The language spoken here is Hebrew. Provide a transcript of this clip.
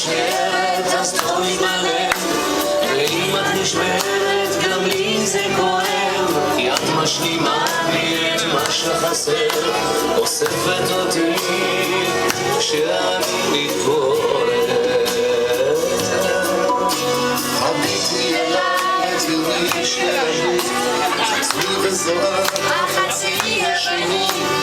נשארת אז תוריד בלב, ואם את נשמרת גם לי זה כואב, כי את משלימה בי את מה שחסר, אוספת אותי כשאני מתפורר. הביטי אליי את יומי שלנו, חצי וזוהר החצי השני,